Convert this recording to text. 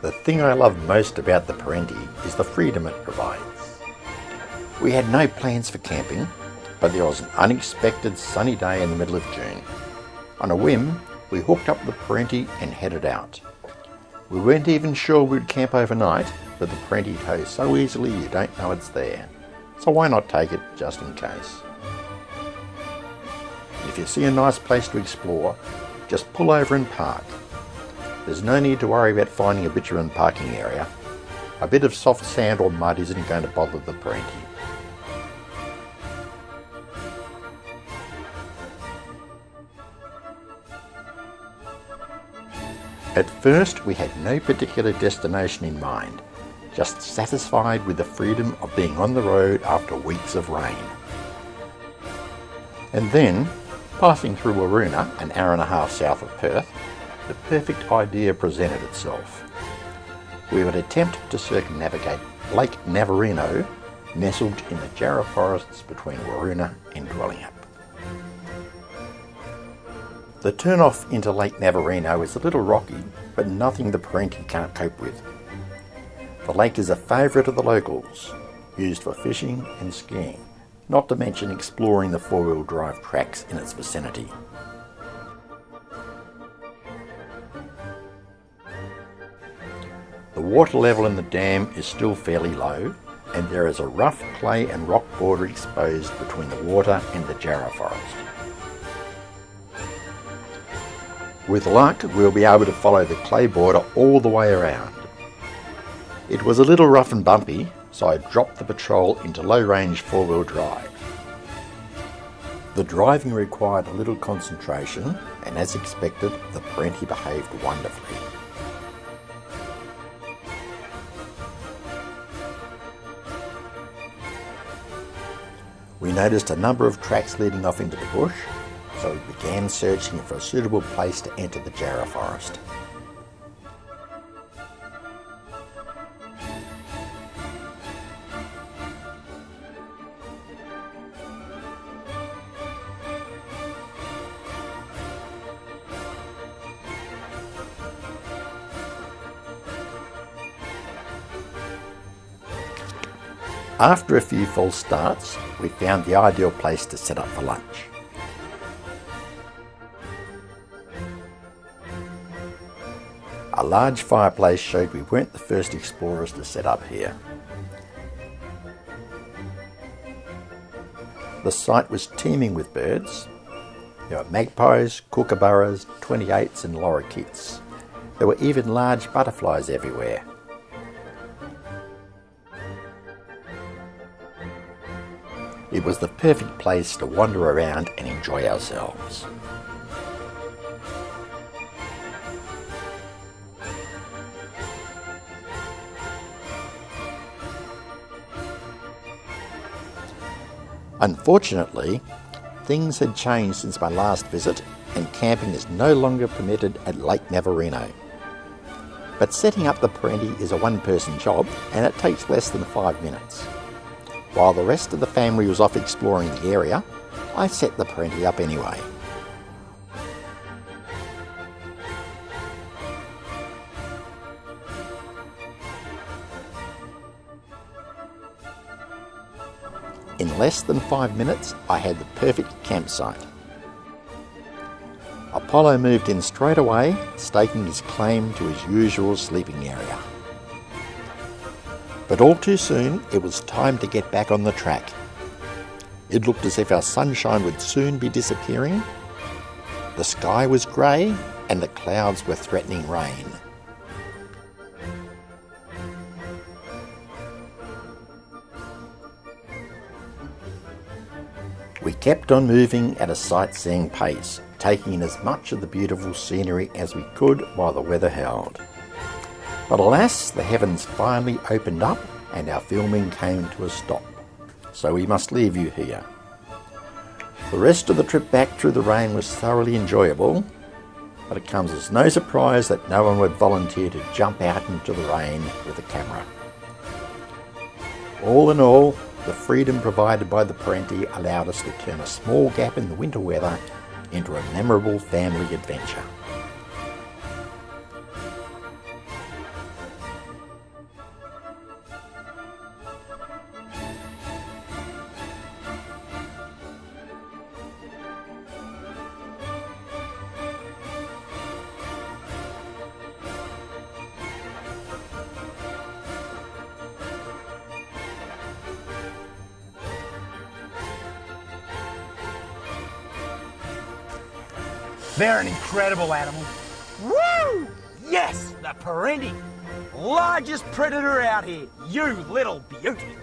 The thing I love most about the Perentie is the freedom it provides. We had no plans for camping, but there was an unexpected sunny day in the middle of June. On a whim, we hooked up the Perentie and headed out. We weren't even sure we'd camp overnight, but the Perentie tows so easily you don't know it's there. So why not take it just in case? If you see a nice place to explore, just pull over and park. There's no need to worry about finding a bitumen parking area. A bit of soft sand or mud isn't going to bother the Perentie. At first, we had no particular destination in mind, just satisfied with the freedom of being on the road after weeks of rain. And then, passing through Navarina, an hour and a half south of Perth, the perfect idea presented itself. We would attempt to circumnavigate Lake Navarina, nestled in the Jarrah forests between Navarina and Dwellingup. The turn-off into Lake Navarina is a little rocky, but nothing the Perentie can't cope with. The lake is a favourite of the locals, used for fishing and skiing, not to mention exploring the four-wheel drive tracks in its vicinity. The water level in the dam is still fairly low, and there is a rough clay and rock border exposed between the water and the Jarrah forest. With luck, we'll be able to follow the clay border all the way around. It was a little rough and bumpy, so I dropped the patrol into low-range four-wheel drive. The driving required a little concentration, and as expected, the Perentie behaved wonderfully. We noticed a number of tracks leading off into the bush, so we began searching for a suitable place to enter the Jarrah forest. After a few false starts, we found the ideal place to set up for lunch. A large fireplace showed we weren't the first explorers to set up here. The site was teeming with birds. There were magpies, kookaburras, 28s and lorikeets. There were even large butterflies everywhere. It was the perfect place to wander around and enjoy ourselves. Unfortunately, things had changed since my last visit, and camping is no longer permitted at Lake Navarina. But setting up the Perentie is a one-person job, and it takes less than 5 minutes. While the rest of the family was off exploring the area, I set the Perentie up anyway. In less than 5 minutes, I had the perfect campsite. Apollo moved in straight away, staking his claim to his usual sleeping area. But all too soon, it was time to get back on the track. It looked as if our sunshine would soon be disappearing. The sky was grey, and the clouds were threatening rain. We kept on moving at a sightseeing pace, taking in as much of the beautiful scenery as we could while the weather held. But alas, the heavens finally opened up and our filming came to a stop, so we must leave you here. The rest of the trip back through the rain was thoroughly enjoyable, but it comes as no surprise that no one would volunteer to jump out into the rain with a camera. All in all, the freedom provided by the Perentie allowed us to turn a small gap in the winter weather into a memorable family adventure. They're an incredible animal. Woo! Yes, the Perentie. Largest predator out here, you little beauty.